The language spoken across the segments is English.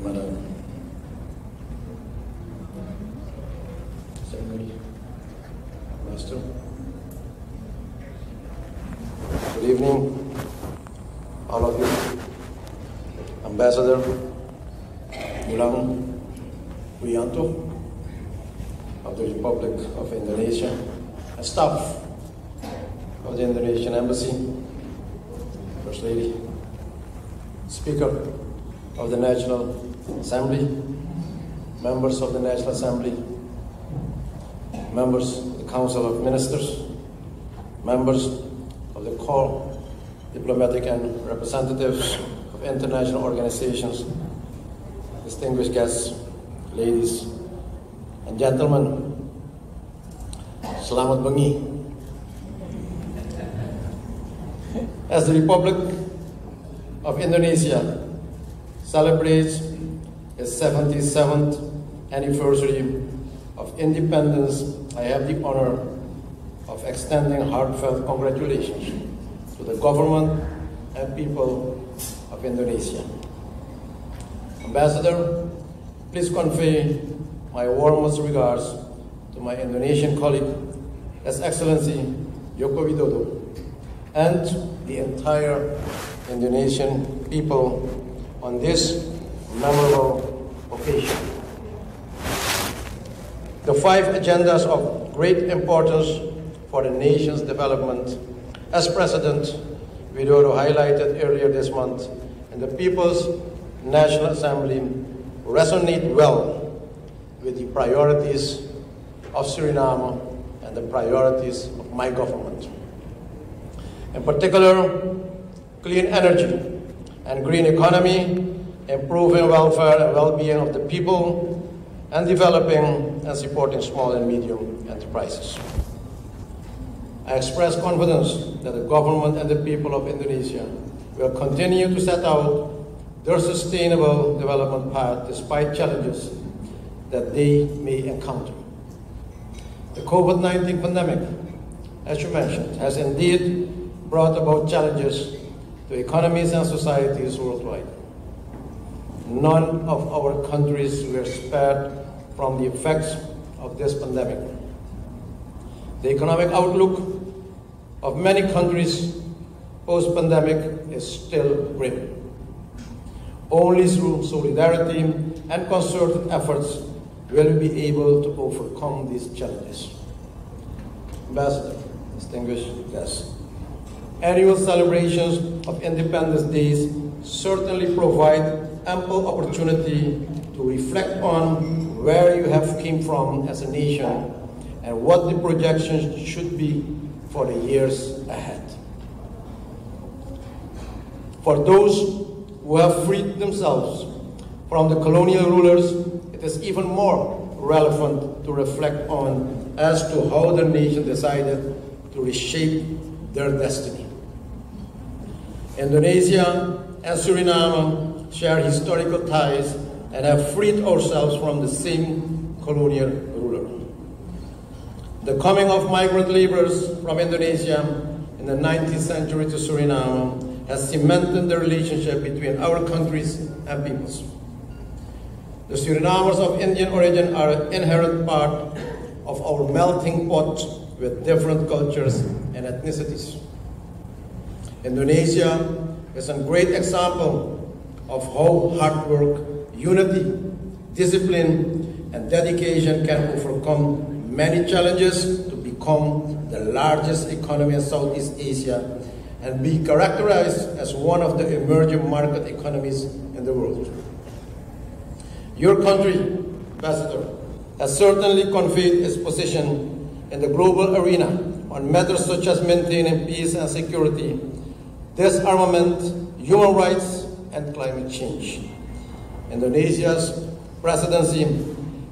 Madam Secretary, Master. Good evening, all of you. Ambassador Gilang Wiyanto of the Republic of Indonesia, and staff of the Indonesian Embassy, First Lady, Speaker of the National Assembly, members of the National Assembly, members of the Council of Ministers, members of the core diplomatic and representatives of international organizations, distinguished guests, ladies and gentlemen, Selamat Bengi. As the Republic of Indonesia celebrates its 77th anniversary of independence, I have the honor of extending heartfelt congratulations to the government and people of Indonesia. Ambassador, please convey my warmest regards to my Indonesian colleague, His Excellency Joko Widodo, and the entire Indonesian people on this memorable occasion. The 5 agendas of great importance for the nation's development, as President Widodo highlighted earlier this month in the People's National Assembly, resonate well with the priorities of Suriname and the priorities of my government. In particular, clean energy and green economy, improving welfare and well-being of the people, and developing and supporting small and medium enterprises. I express confidence that the government and the people of Indonesia will continue to set out their sustainable development path despite challenges that they may encounter. The COVID-19 pandemic, as you mentioned, has indeed brought about challenges to economies and societies worldwide. None of our countries were spared from the effects of this pandemic. The economic outlook of many countries post-pandemic is still grim. Only through solidarity and concerted efforts will we be able to overcome these challenges. Ambassador, distinguished guests, annual celebrations of Independence Days certainly provide ample opportunity to reflect on where you have came from as a nation and what the projections should be for the years ahead. For those who have freed themselves from the colonial rulers, it is even more relevant to reflect on as to how the nation decided to reshape their destiny. Indonesia and Suriname share historical ties and have freed ourselves from the same colonial ruler. The coming of migrant laborers from Indonesia in the 19th century to Suriname has cemented the relationship between our countries and peoples. The Surinamers of Indian origin are an inherent part of our melting pot with different cultures and ethnicities. Indonesia is a great example of how hard work, unity, discipline, and dedication can overcome many challenges to become the largest economy in Southeast Asia and be characterized as one of the emerging market economies in the world. Your country, Ambassador, has certainly conveyed its position in the global arena on matters such as maintaining peace and security, disarmament, human rights, and climate change. Indonesia's presidency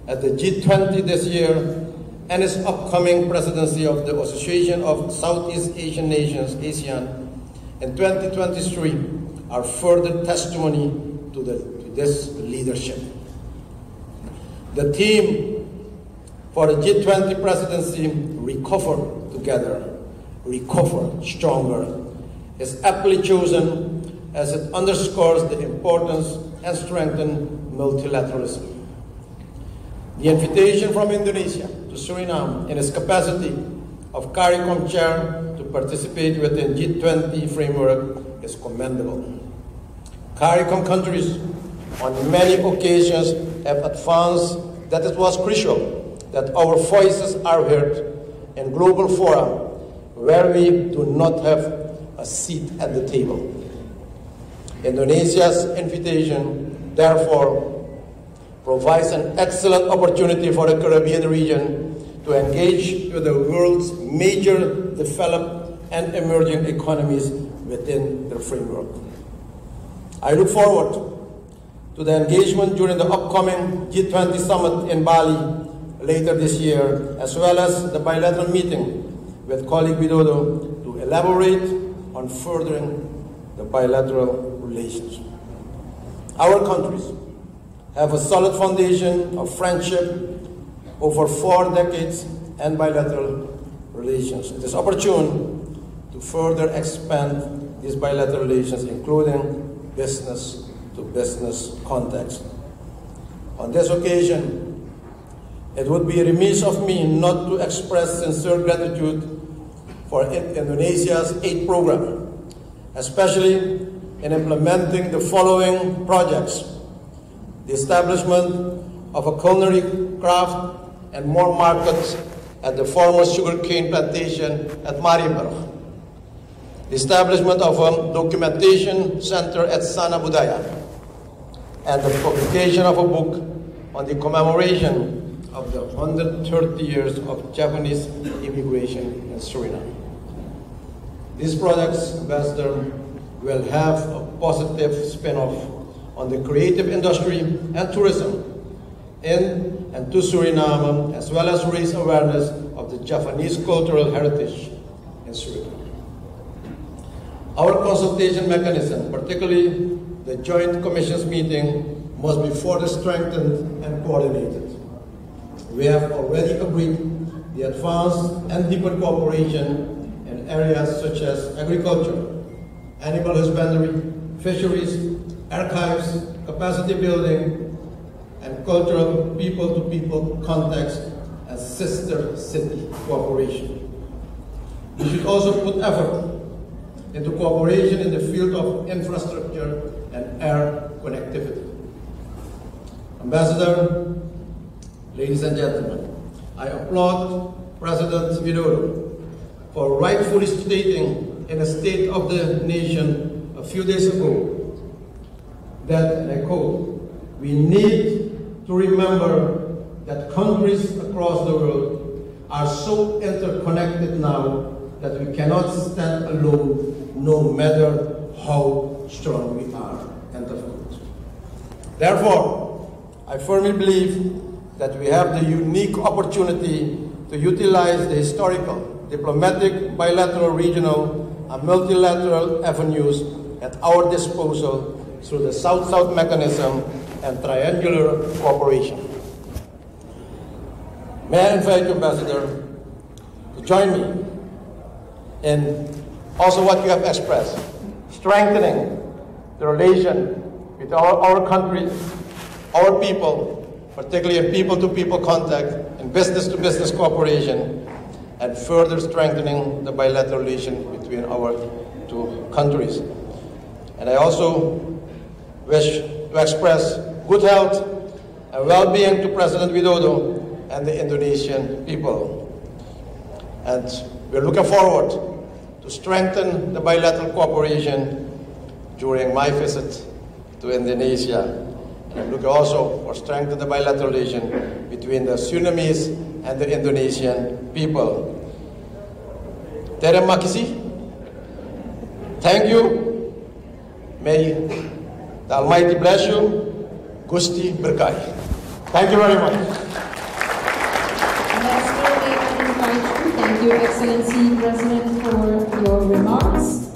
at the G20 this year and its upcoming presidency of the Association of Southeast Asian Nations, ASEAN, in 2023 are further testimony to this leadership. The theme for the G20 presidency, Recover Together, Recover Stronger, is aptly chosen as it underscores the importance and strengthen multilateralism. The invitation from Indonesia to Suriname in its capacity of CARICOM chair to participate within G20 framework is commendable. CARICOM countries on many occasions have advanced that it was crucial that our voices are heard in global fora where we do not have a seat at the table. Indonesia's invitation, therefore, provides an excellent opportunity for the Caribbean region to engage with the world's major developed and emerging economies within their framework. I look forward to the engagement during the upcoming G20 summit in Bali later this year, as well as the bilateral meeting with colleague Widodo to elaborate on furthering the bilateral relations. Our countries have a solid foundation of friendship over 4 decades and bilateral relations. It is opportune to further expand these bilateral relations, including business-to-business context. On this occasion, it would be remiss of me not to express sincere gratitude for Indonesia's aid program, especially in implementing the following projects: the establishment of a culinary craft and more markets at the former sugarcane plantation at Marienburg, the establishment of a documentation center at Sana Budaya, and the publication of a book on the commemoration of the 130 years of Japanese immigration in Suriname. These projects, Ambassador, will have a positive spin-off on the creative industry and tourism in and to Suriname, as well as raise awareness of the Japanese cultural heritage in Suriname. Our consultation mechanism, particularly the Joint Commissions meeting, must be further strengthened and coordinated. We have already agreed the advanced and deeper cooperation in areas such as agriculture, animal husbandry, fisheries, archives, capacity building, and cultural people-to-people context and sister city cooperation. We should also put effort into cooperation in the field of infrastructure and air connectivity. Ambassador, ladies and gentlemen, I applaud President Widodo for rightfully stating in a State of the Nation a few days ago that, and I quote, "We need to remember that countries across the world are so interconnected now that we cannot stand alone no matter how strong we are." End of quote. Therefore, I firmly believe that we have the unique opportunity to utilize the historical, diplomatic, bilateral, regional, and multilateral avenues at our disposal through the South-South mechanism and triangular cooperation. May I invite you, Ambassador, to join me in also what you have expressed, strengthening the relation with our countries, our people, particularly in people-to-people contact, in business-to-business cooperation, and further strengthening the bilateral relation between our 2 countries. And I also wish to express good health and well-being to President Widodo and the Indonesian people. And we're looking forward to strengthen the bilateral cooperation during my visit to Indonesia. And I'm looking also for strengthen the bilateral relation between the Surinamese and the Indonesian people. Terima kasih. Thank you. May the Almighty bless you. Gusti berkahi. Thank you very much. Thank you, Excellency President, for your remarks.